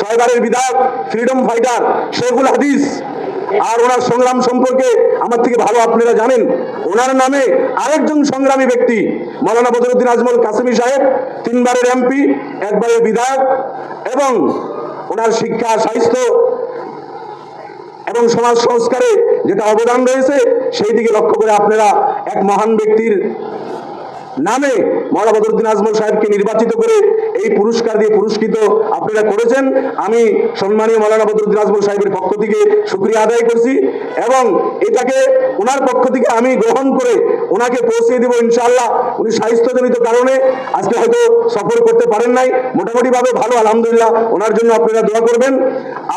ছয়বারের বিধায়ক, freedom fighter শেখুল হাদিস। আর ওনার সংগ্রাম সম্পর্কে আমার থেকে ভালো আপনারা জানেন। ওনার নামে আরেকজন সংগ্রামী ব্যক্তি মৌলানা বদরুদ্দিন আজমল কাসেমি সাহেব, 3 বারের এমপি, 1 বারের বিধায়ক, এবং ওনার শিক্ষা, স্বাস্থ্য এবং সমাজ সংস্কারে যেটা অবদান রয়েছে সেই দিকে লক্ষ্য করে আপনারা এক মহান ব্যক্তির নামে মৌলানা বদরুদ্দিন আজমল সাহেবকে নির্বাচিত করে এই পুরস্কার দিয়ে পুরস্কৃত আপনারা করেছেন। আমি সম্মানীয় মৌলানা বদরুদ্দিন আজমল সাহেবের পক্ষ থেকে শুকরিয়া আদায় করছি এবং এটাকে ওনার পক্ষ থেকে আমি গ্রহণ করে ওনাকে পৌঁছে দেব ইনশাআল্লাহ। উনি স্বাস্থ্যজনিত কারণে আজকে হয়তো সফর করতে পারেন নাই, মোটামুটি ভাবে ভালো, আলহামদুলিল্লাহ। ওনার জন্য আপনারা দোয়া করবেন।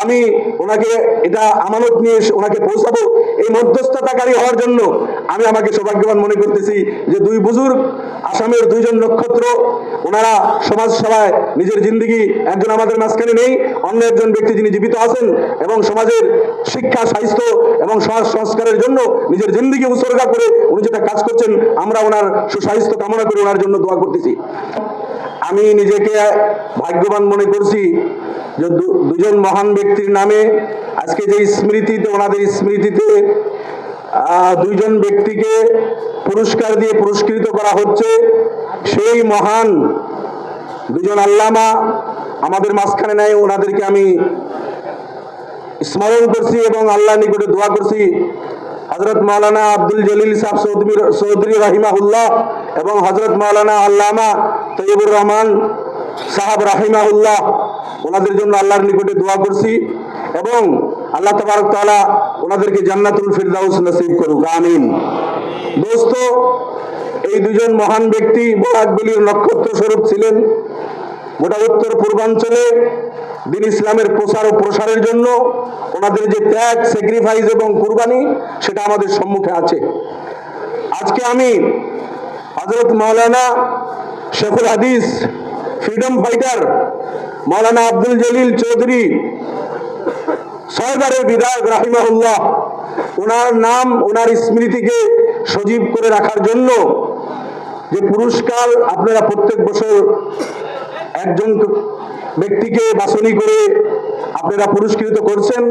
আমি ওনাকে এটা আমানত নিয়ে ওনাকে পৌঁছাবো। এই মধ্যস্থতাকারী হওয়ার জন্য আমি আমাকে সৌভাগ্যবান মনে করতেছি যে 2 বুজুর্গ, আসামের 2 জন নক্ষত্র, ওনারা সমাজ সেবায় নিজের জিন্দগি, একজন আমাদের মাঝখানে নেই, অন্য একজন ব্যক্তি যিনি জীবিত আছেন এবং সমাজের শিক্ষা, স্বাস্থ্য এবং সমাজ সংস্কারের জন্য নিজের জিন্দগি উৎসর্গা করে উনি যেটা কাজ করছেন, আমরা ওনার সুস্বাস্থ্য কামনা করে ওনার জন্য দোয়া করতেছি। আমি নিজেকে ভাগ্যবান মনে করছি যে 2 জন মহান ব্যক্তির নামে আজকে যে স্মৃতিতে, ওনাদের স্মৃতিতে 2 জন ব্যক্তিকে পুরস্কার দিয়ে পুরস্কৃত করা হচ্ছে। সেই মহান 2 জন আল্লামা আমাদের মাঝখানে নাই, ওনাদেরকে আমি স্মরণ করছি এবং আল্লাহর নিকটে দোয়া করছি। হযরত মাওলানা আব্দুল জলিল সাহেব চৌধুরী রাহিমাহুল্লাহ এবং হযরত মাওলানা আল্লামা তৈয়বুর রহমান সাহেব রাহিমাহুল্লাহ, ওনাদের জন্য আল্লাহর নিকটে দোয়া করছি এবং আল্লাহ তাবারক তাআলা ওনাদেরকে জান্নাতুল ফিরদাউস নসিব করুক, আমিন। দোস্ত, এই 2 জন মহান ব্যক্তি বরাকবলির নক্ষত্র স্বরূপ ছিলেন। গোটা উত্তর পূর্বাঞ্চলে দিন ইসলামের প্রচার ও প্রসারের জন্য ওনাদের যে ত্যাগ, স্যাক্রিফাইস এবং কুরবানি, সেটা আমাদের সম্মুখে আছে। আজকে আমি হযরত মাওলানা শেখুল হাদিস, ফ্রিডম ফাইটার মাওলানা আব্দুল জলিল চৌধুরী, 6 বারের বিধায়ক রাহিমাহুল্লাহ, ওনার নাম, ওনার স্মৃতিকে সজীব করে রাখার জন্য যে পুরস্কার আপনারা প্রত্যেক বছর একজন ব্যক্তিকে বাছনি করে আপনারা পুরস্কৃত করছেন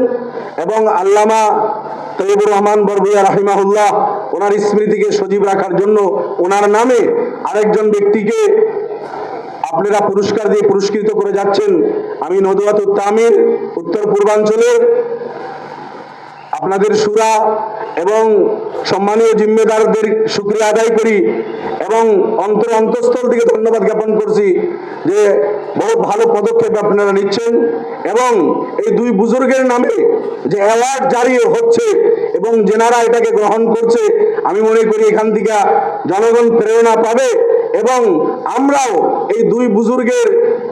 এবং আল্লামা তৈয়বুর রহমান বরভূয়া রাহিমাহুল্লাহ, ওনার স্মৃতিকে সজীব রাখার জন্য ওনার নামে আরেকজন ব্যক্তিকে আপনারা পুরস্কার দিয়ে পুরস্কৃত করে যাচ্ছেন। আমি নদওয়াতুত তামির উত্তর পূর্বাঞ্চলের আপনাদের সুরা এবং সম্মানীয় জিম্মেদারদের শুকরিয়া আদায় করি এবং অন্তঃস্থল থেকে ধন্যবাদ জ্ঞাপন করছি যে বহুত ভালো পদক্ষেপ আপনারা নিচ্ছেন এবং এই 2 বুজুর্গের নামে যে অ্যাওয়ার্ড জারি হচ্ছে এবং যেনারা এটাকে গ্রহণ করছে, আমি মনে করি এখান থেকে জনগণ প্রেরণা পাবে এবং আমরাও এই 2 বুজুর্গের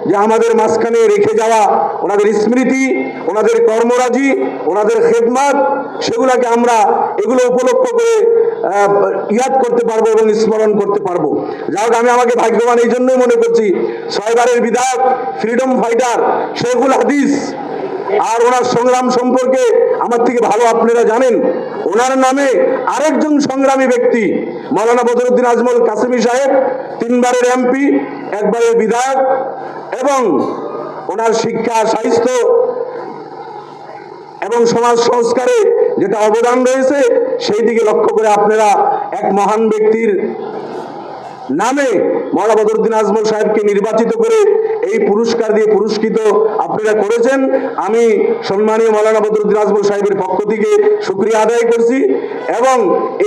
যে আমাদের মাঝখানে রেখে যাওয়া ওনাদের স্মৃতি, ওনাদের কর্মরাজি, ওনাদের খেদমত, সেগুলোকে আমরা এগুলো উপলক্ষ করে ইয়াদ করতে পারবো এবং স্মরণ করতে পারবো। যাই হোক, আমি আমাকে ভাগ্যবান এই জন্যই মনে করছি। 6 বারের বিধায়ক, ফ্রিডম ফাইটার শেখুল হাদিস, আর ওনার সংগ্রাম সম্পর্কে আমার থেকে ভালো আপনারা জানেন। ওনার নামে আরেকজন সংগ্রামী ব্যক্তি মৌলানা বদরুদ্দিন আজমল কাসেমি সাহেব, 3 বারের এমপি, 1 বারের বিধায়ক, এবং ওনার শিক্ষা, স্বাস্থ্য এবং সমাজ সংস্কারে যেটা অবদান রয়েছে সেই দিকে লক্ষ্য করে আপনারা এক মহান ব্যক্তির নামে মৌলানা বদরুদ্দিন আজমল সাহেবকে নির্বাচিত করে এই পুরস্কার দিয়ে পুরস্কৃত আপনারা করেছেন। আমি সম্মানীয় মৌলানা বদরুদ্দিন আজমল সাহেবের পক্ষ থেকে শুকরিয়া আদায় করছি এবং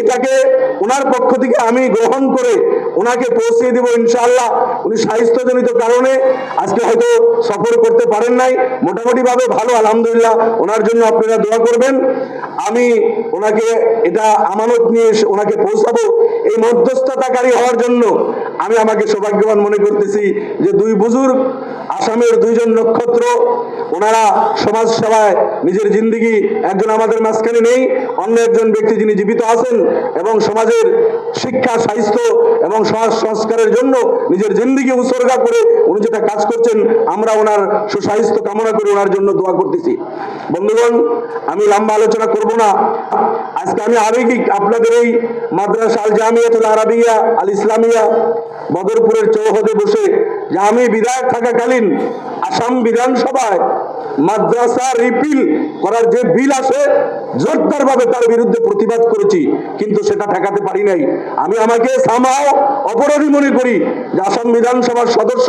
এটাকে ওনার পক্ষ থেকে আমি গ্রহণ করে ওনাকে পৌঁছে দেব ইনশাআল্লাহ। উনি স্বাস্থ্যজনিত কারণে আজকে হয়তো সফর করতে পারেন নাই, মোটামুটি ভাবে ভালো, আলহামদুলিল্লাহ। ওনার জন্য আপনারা দোয়া করবেন। আমি ওনাকে এটা আমানত নিয়ে ওনাকে পৌঁছাবো। এই মধ্যস্থতাকারী হওয়ার জন্য আমি আমাকে সৌভাগ্যবান মনে করতেছি যে 2 বুজুর্গ, আসামের 2 জন নক্ষত্র, ওনারা সমাজ সেবায় নিজের জিন্দগি, একজন আমাদের মাঝখানে নেই, অন্য একজন ব্যক্তি যিনি জীবিত আছেন এবং সমাজের শিক্ষা, স্বাস্থ্য এবং সমাজ সংস্কারের জন্য নিজের জিন্দগি উৎসর্গা করে উনি যেটা কাজ করছেন, আমরা ওনার সুস্বাস্থ্য কামনা করে ওনার জন্য দোয়া করতেছি। বন্ধুগণ, আমি লম্বা আলোচনা করব না। আজকে আমি আবেগিক আপনাদের এই মাদ্রাসা আল জামিয়াতুল আরাবিয়া আল ইসলামিয়া বদরপুরের চৌহদে বসে, যে আমি বিধায়ক থাকাকালীন আসাম বিধানসভায় মাদ্রাসা রিপিল করার যে বিল আসে জোরদারভাবে তার বিরুদ্ধে প্রতিবাদ করেছি, কিন্তু সেটা ঠেকাতে পারি নাই। আমি আমাকে সামহাও অপরাধী মনে করি যে আসাম বিধানসভার সদস্য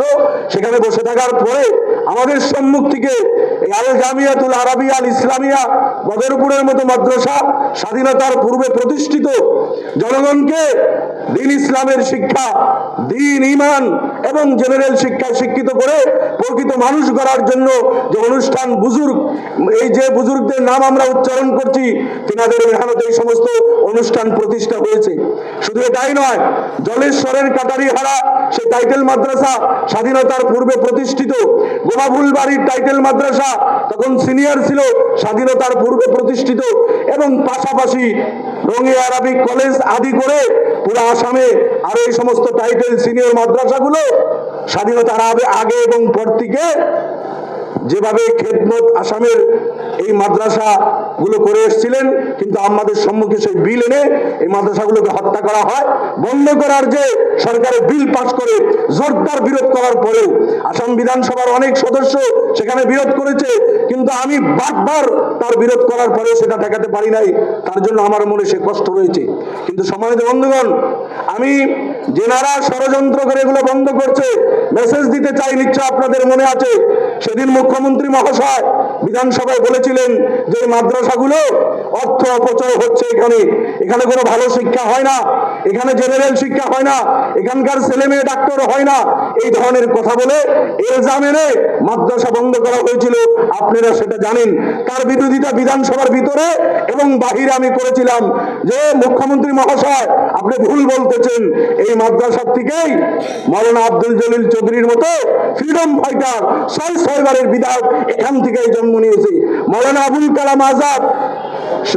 সেখানে বসে থাকার পরে আমাদের সম্মুখ থেকে এই আল জামিয়াতুল আরাবিয়া আল ইসলামিয়া বদরপুরের মতো মাদ্রাসা স্বাধীনতার পূর্বে প্রতিষ্ঠিত, জনগণকে দিন ইসলামের শিক্ষা, দিন ইমান এবং জেনারেল শিক্ষায় শিক্ষিত করে প্রকৃত মানুষ গড়ার জন্য যে অনুষ্ঠান বুজুর্গ, এই যে বুজুর্গদের নাম আমরা উচ্চারণ করছি, তিনাদের মেহনতে এই সমস্ত অনুষ্ঠান প্রতিষ্ঠা হয়েছে। শুধু এটাই নয়, জলেশ্বরের কাটারিহারা সে টাইটেল মাদ্রাসা স্বাধীনতার পূর্বে প্রতিষ্ঠিত, গোমাভুলবাড়ির টাইটেল মাদ্রাসা তখন সিনিয়র ছিল, স্বাধীনতার পূর্বে প্রতিষ্ঠিত, এবং পাশাপাশি রঙে আরবিক কলেজ আদি করে পুরো আসামে আর এই সমস্ত টাইটেল সিনিয়র মাদ্রাসাগুলো স্বাধীনতার আগে এবং পর থেকে যেভাবে খেদমত আসামের এই মাদ্রাসা গুলো করে এসেছিলেন, কিন্তু আমাদের সম্মুখে সেই বিল এনে এই মাদ্রাসাগুলোকে হত্যা করা হয়। বন্ধ করার যে সরকারের বিল পাস করে জোরদার বিরোধ করার পরেও আসাম বিধানসভার অনেক সদস্য সেখানে বিরোধ করেছে, কিন্তু আমি বারবার তার বিরোধ করার পরে সেটা ঠেকাতে পারি নাই। তার জন্য আমার মনে সে কষ্ট রয়েছে। কিন্তু সম্মানিত বন্ধুগণ, আমি যেনারা ষড়যন্ত্র করে এগুলো বন্ধ করছে মেসেজ দিতে চাই। নিশ্চয় আপনাদের মনে আছে, সেদিন মুখ্যমন্ত্রী মহাশয় বিধানসভায় বলেছিলেন যে মাদ্রাসাগুলো অর্থ অপচয় হচ্ছে, এখানে কোনো ভালো শিক্ষা হয় না, এখানে জেনারেল শিক্ষা হয় না, এখানকার ছেলে মেয়ে ডাক্তার হয় না, এই ধরনের কথা বলে ইলজাম এনে মাদ্রাসা বন্ধ করা হয়েছিল। আপনারা সেটা জানেন। তার বিরোধিতা বিধানসভার ভিতরে এবং বাহিরে আমি করেছিলাম যে মুখ্যমন্ত্রী মহাশয় আপনি ভুল বলতেছেন, এই মাদ্রাসার থেকেই মৌলানা আব্দুল জলিল চৌধুরীর মতো ফ্রিডম ফাইটার ৬ বারের বিধায়ক এখান থেকেই জন্ম নিয়েছে। মৌলানা আবুল কালাম আজাদ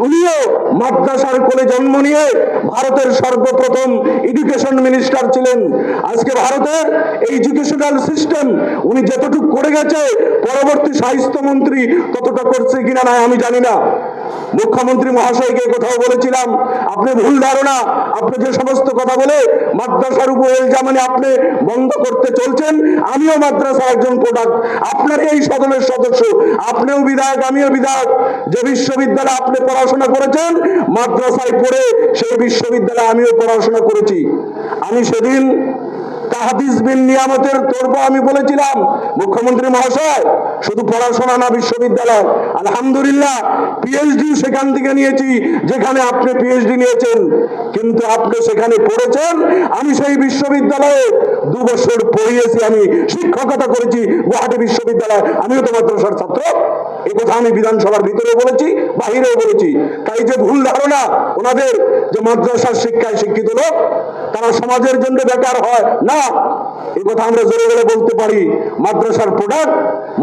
উনিও মাদ্রাসার কোলে জন্ম নিয়ে ভারতের সর্বপ্রথম এডুকেশন মিনিস্টার ছিলেন। আজকে ভারতের এই এডুকেশনাল সিস্টেম উনি যতটুকু করে গেছে, পরবর্তী স্বাস্থ্যমন্ত্রী ততটা করছে কিনা না আমি জানি না। মুখ্যমন্ত্রী মহাশয়কে কোথাও বলেছিলাম আপনি ভুল ধারণা, আপনি যে সমস্ত কথা বলে মাদ্রাসার উপর এলজামানে আপনি বন্ধ করতে চলছেন, আমিও মাদ্রাসার একজন প্রোডাক্ট, আপনার এই সদনের সদস্য, আপনিও বিধায়ক আমিও বিধায়ক। যে বিশ্ববিদ্যালয়ে আপনি পড়াশোনা করেছেন মাদ্রাসায় পড়ে সেই বিশ্ববিদ্যালয়ে আমিও পড়াশোনা করেছি। আমি সেদিন তাহদিস বিন নিয়ামতের তরফ আমি বলেছিলাম মুখ্যমন্ত্রী মহাশয় শুধু পড়াশোনা না, বিশ্ববিদ্যালয় আলহামদুলিল্লাহ পিএইচডি সেখান থেকে নিয়েছি যেখানে আপনি পিএইচডি নিয়েছেন, কিন্তু আপনি সেখানে পড়েছেন। আমি সেই বিশ্ববিদ্যালয়ে 2 বছর পড়িয়েছি, আমি শিক্ষকতা করেছি গুয়াহাটি বিশ্ববিদ্যালয়, আমিও তো মাদ্রাসার ছাত্র। এই কথা আমি বিধানসভার ভিতরেও বলেছি, বাহিরেও বলেছি। তাই যে ভুল ধারণা ওনাদের যে মাদ্রাসার শিক্ষায় শিক্ষিত লোক তারা সমাজের জন্য বেকার হয় না, এই কথা আমরা জোরে জোরে বলতে পারি। মাদ্রাসার প্রোডাক্ট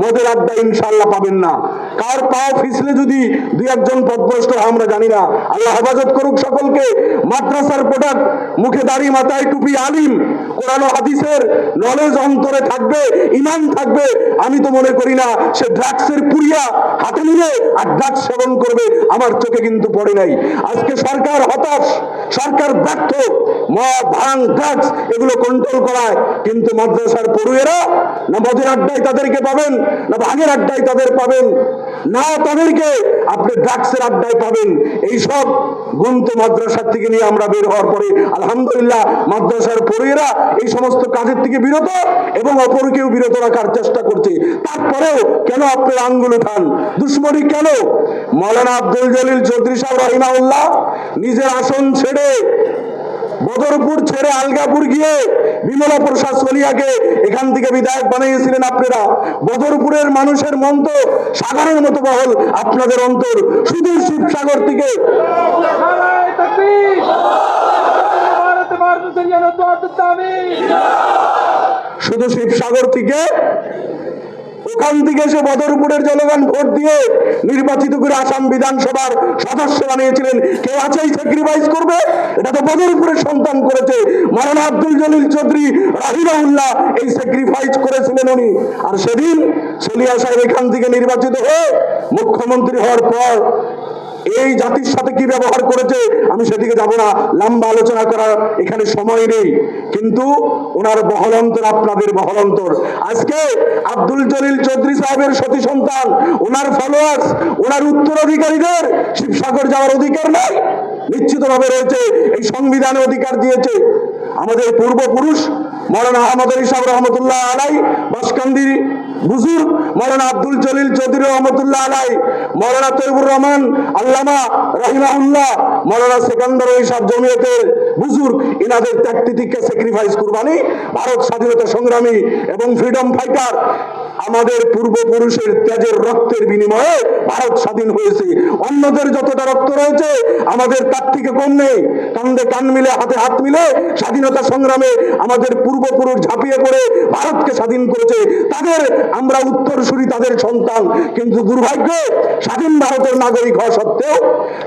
মদের আড্ডা ইনশাআল্লাহ পাবেন না। কার পাও ফিসলে যদি 2-1 পথভ্রষ্ট হয় আমরা জানি না, আল্লাহ হেফাজত করুক সকলকে। মাদ্রাসার প্রোডাক্ট মুখে দাড়ি মাথায় টুপি আলিম, কোরআন ও হাদিসের নলেজ অন্তরে থাকবে, ইমান থাকবে। আমি তো মনে করি না সে ড্রাগসের পুড়িয়া হাতে নিয়ে আর ড্রাগস সেবন করবে, আমার চোখে কিন্তু পড়ে নাই। আজকে সরকার হতাশ, সরকার ব্যর্থ, মদ ভাঙ ড্রাগস এগুলো কন্ট্রোল করায়, কিন্তু মাদ্রাসার পড়ুয়েরা না মদের আড্ডায় তাদেরকে পাবেন, না ভাঙের আড্ডায় তাদের পাবেন, না তাদেরকে আপনি ড্রাগসের আড্ডায় পাবেন। এইসব গুণ তো মাদ্রাসার থেকে নিয়ে আমরা বের হওয়ার পরে আলহামদুলিল্লাহ মাদ্রাসার পড়ুয়েরা এই সমস্ত কাজের থেকে বিরত এবং অপরকেও বিরত রাখার চেষ্টা করছে। তারপরেও কেন আপনার আঙ্গুল উঠান, দুশ্মনী কেন? মৌলানা আব্দুল জলিল চৌধুরী সাহেব রাহিমাহুল্লাহ নিজের আসন ছেড়ে বদরপুর ছেড়ে আলগাপুর গিয়ে বিমলা প্রসাদ সলিয়াকে এখান থেকে বিধায়ক বানিয়েছিলেন আপনারা। বদরপুরের মানুষের মন তো সাগরের মতো বহল, আপনাদের অন্তর শুধু শিবসাগর থেকে শুধু শিবসাগর থেকে ওখান থেকে সে বদরপুরের জনগণ ভোট দিয়ে নির্বাচিত করে আসাম বিধানসভার সদস্য বানিয়েছিলেন। কেউ আছে এই স্যাক্রিফাইস করবে? এটা তো বদরপুরের সন্তান করেছে। মাওলানা আব্দুল জলিল চৌধুরী রাহিমাহুল্লাহ এই স্যাক্রিফাইস করেছিলেন উনি। আর সেদিন সলিয়া সাহেব এখান থেকে নির্বাচিত হয়ে মুখ্যমন্ত্রী হওয়ার পর এই জাতির সাথে কি ব্যবহার করেছে আমি সেদিকে যাব না, লম্বা আলোচনা করার এখানে সময় নেই। কিন্তু ওনার বহলন্তর আপনাদের বহলন্তর। আজকে আব্দুল জলিল চৌধুরী সাহেবের সতী সন্তান, ওনার ফলোয়ার্স, ওনার উত্তরাধিকারীদের শিবসাগর যাওয়ার অধিকার নাই? নিশ্চিতভাবে রয়েছে। এই সংবিধানে অধিকার দিয়েছে। আমাদের পূর্বপুরুষ মৌলানা আহমদ আলী সাহেব রহমতুল্লাহ আলাই, বাসকান্দির বুজুর্গ মৌলানা আব্দুল জলিল চৌধুরী রহমতুল্লাহ আলাই, মৌলানা তৈবুর রহমান আল্লামা রাহিমাহুল্লাহ, মৌলানা সেকান্দার সাহেব জমিয়তের বুজুর্গ, ইনাদের ত্যাগ তিতিক্ষা, স্যাক্রিফাইস, কুরবানি, ভারত স্বাধীনতা সংগ্রামী এবং ফ্রিডম ফাইটার, আমাদের পূর্বপুরুষের তেজের রক্তের বিনিময়ে ভারত স্বাধীন হয়েছে। অন্যদের যতটা রক্ত রয়েছে আমাদের তার থেকে কম নেই। কান্দে কান মিলে, হাতে হাত মিলে স্বাধীনতা সংগ্রামে আমাদের পূর্বপুরুষ ঝাঁপিয়ে পড়ে ভারতকে স্বাধীন করেছে। তাদের আমরা উত্তরসূরি, তাদের সন্তান। কিন্তু দুর্ভাগ্য, স্বাধীন ভারতের নাগরিক হওয়া সত্ত্বেও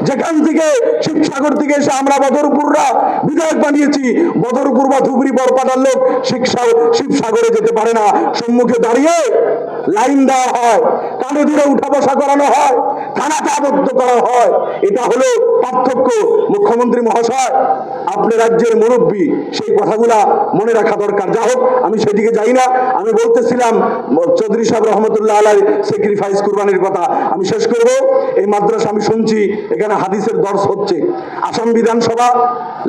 যেখান থেকে শিবসাগর থেকে এসে আমরা বদরপুররা বিধায়ক বানিয়েছি, বদরপুর বা ধুবড়ি বরপাটার লোক শিবসাগরে যেতে পারে না। সম্মুখে দাঁড়িয়ে লাইন দেওয়া হয়, কানে ধরে উঠা বসা করানো হয়, থানাতে আবদ্ধ করা হয়। এটা হলো পার্থক্য। মুখ্যমন্ত্রী মহাশয়, আপনি রাজ্যের মুরব্বী, সেই কথাগুলা মনে রাখা দরকার। যা হোক, আমি সেদিকে যাই না। আমি বলতেছিলাম চৌধুরী সাহেব রহমতুল্লাহ আলাই স্যাক্রিফাইস, কুরবানির কথা। আমি শেষ করব। এই মাদ্রাসা আমি শুনছি এখানে হাদিসের দর্শ হচ্ছে। আসাম বিধানসভা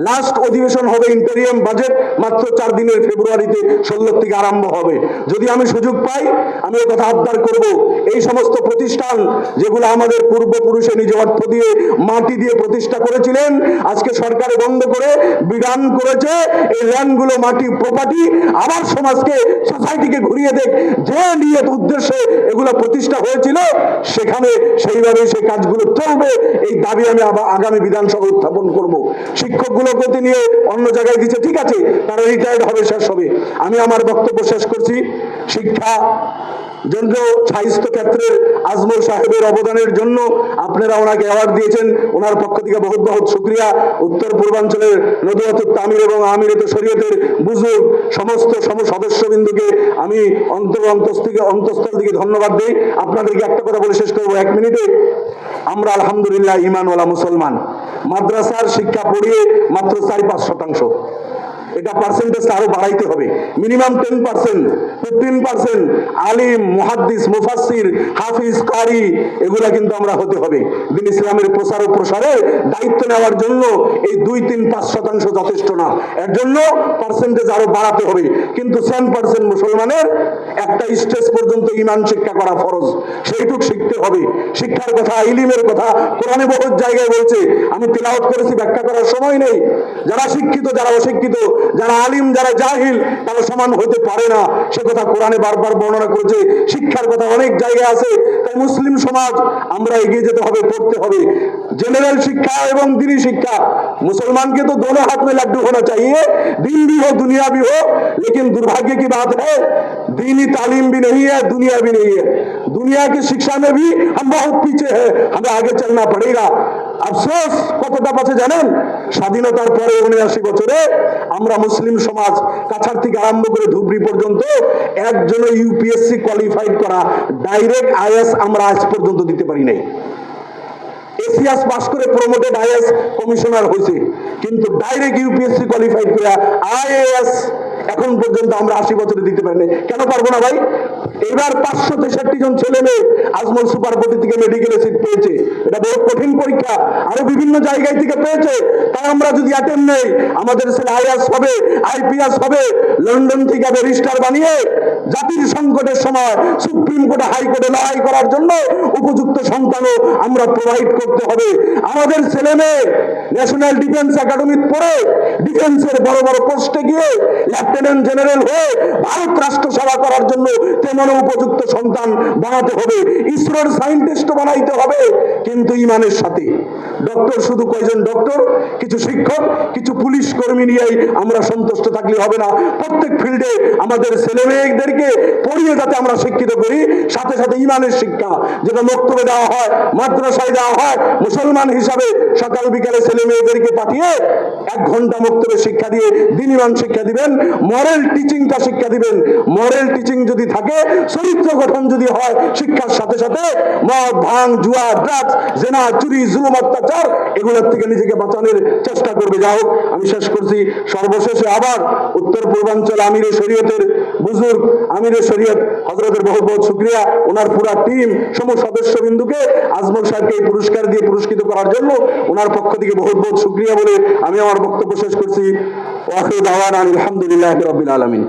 লাস্ট অধিবেশন হবে, ইন্টারিয়াম বাজেট মাত্র 4 দিনের, ফেব্রুয়ারিতে 16 থেকে আরম্ভ হবে। যদি আমি সুযোগ পাই আমি এই কথা আবদার করব, এই সমস্ত প্রতিষ্ঠান যেগুলো আমাদের পূর্বপুরুষে নিজ অর্থ দিয়ে, মাটি দিয়ে প্রতিষ্ঠা করেছিলেন, আজকে সরকারে বন্ধ করে বিধান করেছে এই ল্যান্ডগুলো, মাটি, প্রপার্টি আবার সমাজকে, সোসাইটিকে ঘুরিয়ে দেখ, যে নিয়ত উদ্দেশ্যে এগুলো প্রতিষ্ঠা হয়েছিল সেখানে সেইভাবে সেই কাজগুলো চলবে। এই দাবি আমি আগামী বিধানসভা উত্থাপন করব। শিক্ষকগুলোকে নিয়ে অন্য জায়গায় দিচ্ছে, ঠিক আছে, তারা রিটায়ার্ড হবে, শেষ হবে। আমি আমার বক্তব্য শেষ করছি। শিক্ষা জন্য স্বাস্থ্য ক্ষেত্রের আজমল সাহেবের অবদানের জন্য আপনারা ওনাকে অ্যাওয়ার্ড দিয়েছেন, ওনার পক্ষ থেকে বহুত বহুত শুকরিয়া। উত্তর পূর্বাঞ্চলের নদুয়াতুল তামির এবং আমিরাত শরীয়তের বুজুর্গ সমস্ত সদস্যবৃন্দকে আমি অন্তঃস্থল থেকে ধন্যবাদ দিই। আপনাদেরকে একটা কথা বলে শেষ করবো 1 মিনিটে। আমরা আলহামদুলিল্লাহ ঈমানওয়ালা মুসলমান। মাদ্রাসার শিক্ষা পড়িয়ে মাত্র 4-5%। এটা পার্সেন্টেজটা আরো বাড়াইতে হবে। মিনিমাম 10%, 15% আলিম, মুহাদ্দিস, মুফাসসির, হাফিজ, কারি, এগুলা কিন্তু আমরা হতে হবে। দিন ইসলামের প্রচার ও প্রসারে দায়িত্ব নেওয়ার জন্য এই 2-3-5% যথেষ্ট না। এর জন্য পার্সেন্টেজ আরো বাড়াতে হবে। কিন্তু 7% মুসলমানের একটা স্টেজ পর্যন্ত ঈমান শিক্ষা করা ফরজ, সেইটুক শিখতে হবে। শিক্ষার কথা, ইলমের কথা কোরআনে বহুত জায়গায় বলছে। আমি তেলাওয়াত করেছি, ব্যাখ্যা করার সময় নেই। যারা শিক্ষিত, যারা অশিক্ষিত, যারা আলিম, যারা জাহিল, তারা সমান হতে পারে না, সে কথা কোরআনে বারবার বর্ণনা করেছে। শিক্ষার কথা অনেক জায়গায় আছে। তাই মুসলিম সমাজ আমরা এগিয়ে যেতে হবে, পড়তে হবে। जनरल शिक्षा एवं दीनी शिक्षा, मुसलमान के तो दोनों हाथ में लड्डू होना चाहिए, दीन भी हो दुनिया भी हो। लेकिन दुर्भाग्य की बात है दीनी तालीम भी नहीं है, दुनिया भी नहीं है। दुनिया की शिक्षा में भी हम बहुत पीछे हैं, हमें आगे चलना पड़ेगा। अफसोस কতটা পাশে জানেন, স্বাধীনতার পরে 79 বছরে আমরা মুসলিম সমাজ কাছাড় থেকে আরম্ভ করে ধুবড়ি পর্যন্ত একজন ইউপিএসসি কোয়ালিফাইড করা ডাইরেক্ট আইএস আমরা আজ পর্যন্ত দিতে পারি নাই। এসিএস পাস করে প্রমোটেড আইএস কমিশনার হয়েছে, কিন্তু ডাইরেক্ট ইউপিএসসি কোয়ালিফাইড করে আইএএস এখন পর্যন্ত আমরা 80 বছরে দিতে পারিনি। কেন পারবো না ভাই? এবার 563 জন ছেলে মেয়ে আজমল সুপারপটি থেকে মেডিকেলে সিট পেয়েছে। এটা বড় কঠিন পরীক্ষা, আরো বিভিন্ন জায়গায় থেকে পেয়েছে। তাই আমরা যদি অ্যাটেম্প নেই, আমাদের ছেলে আইএস হবে, আইপিএস হবে, লন্ডন থেকে ব্যারিস্টার বানিয়ে জাতির সংকটের সময় সুপ্রিম কোর্টে, হাইকোর্টে লড়াই করার জন্য উপযুক্ত সন্তানও আমরা প্রোভাইড করতে হবে। আমাদের ছেলে মেয়ে ন্যাশনাল ডিফেন্স একাডেমি পড়ে ডিফেন্সের বড় বড় পোস্টে গিয়ে লেফটেন্যান্ট জেনারেল হয়ে ভারত রাষ্ট্র সেবা করার জন্য তেমন উপযুক্ত সন্তান বানাতে হবে। ইসরোর সায়েন্টিস্ট বানাইতে হবে, কিন্তু ইমানের সাথে। ডক্টর শুধু কয়জন ডক্টর, কিছু শিক্ষক, কিছু পুলিশ কর্মী নিয়েই আমরা সন্তুষ্ট থাকলে হবে না। প্রত্যেক ফিল্ডে আমাদের ছেলে মেয়েদেরকে পড়িয়ে যাতে আমরা শিক্ষিত করি, সাথে সাথে ইমানের শিক্ষা যেটা মক্তবে দেওয়া হয়, মাদ্রাসায় দেওয়া হয়। মুসলমান হিসাবে সকাল বিকালে ছেলে মেয়েদেরকে পাঠিয়ে 1 ঘন্টা মক্তবে শিক্ষা দিয়ে দিন ইমান শিক্ষা দিবেন। মরাল টিচিংটা শিক্ষা দিবেন। মরাল টিচিং যদি থাকে, চরিত্র গঠন যদি হয়, শিক্ষার সাথে সাথে মদ, ভাঙ, জুয়া, ড্রাগস, জেনা, চুরি, জুলুম, অত্যাচার এগুলোর থেকে নিজেকে বাঁচানোর চেষ্টা করবে। যাই হোক, আমি শেষ করছি। সর্বশেষে আবার উত্তর পূর্বাঞ্চল আমিরে শরীয়তের বুজুর্গ, আমিরে শরীয়ত হযরতের বহুত বহুত শুকরিয়া, ওনার পুরা টিম সমস্ত সদস্যবিন্দুকে আজমল সাহেবকে এই পুরস্কার দিয়ে পুরস্কৃত করার জন্য ওনার পক্ষ থেকে বহুত বহুত শুকরিয়া বলে আমি আমার বক্তব্য শেষ করছি। ওয়া আখিরু দাওয়ানা আলহামদুলিল্লাহি রাব্বিল আলামিন।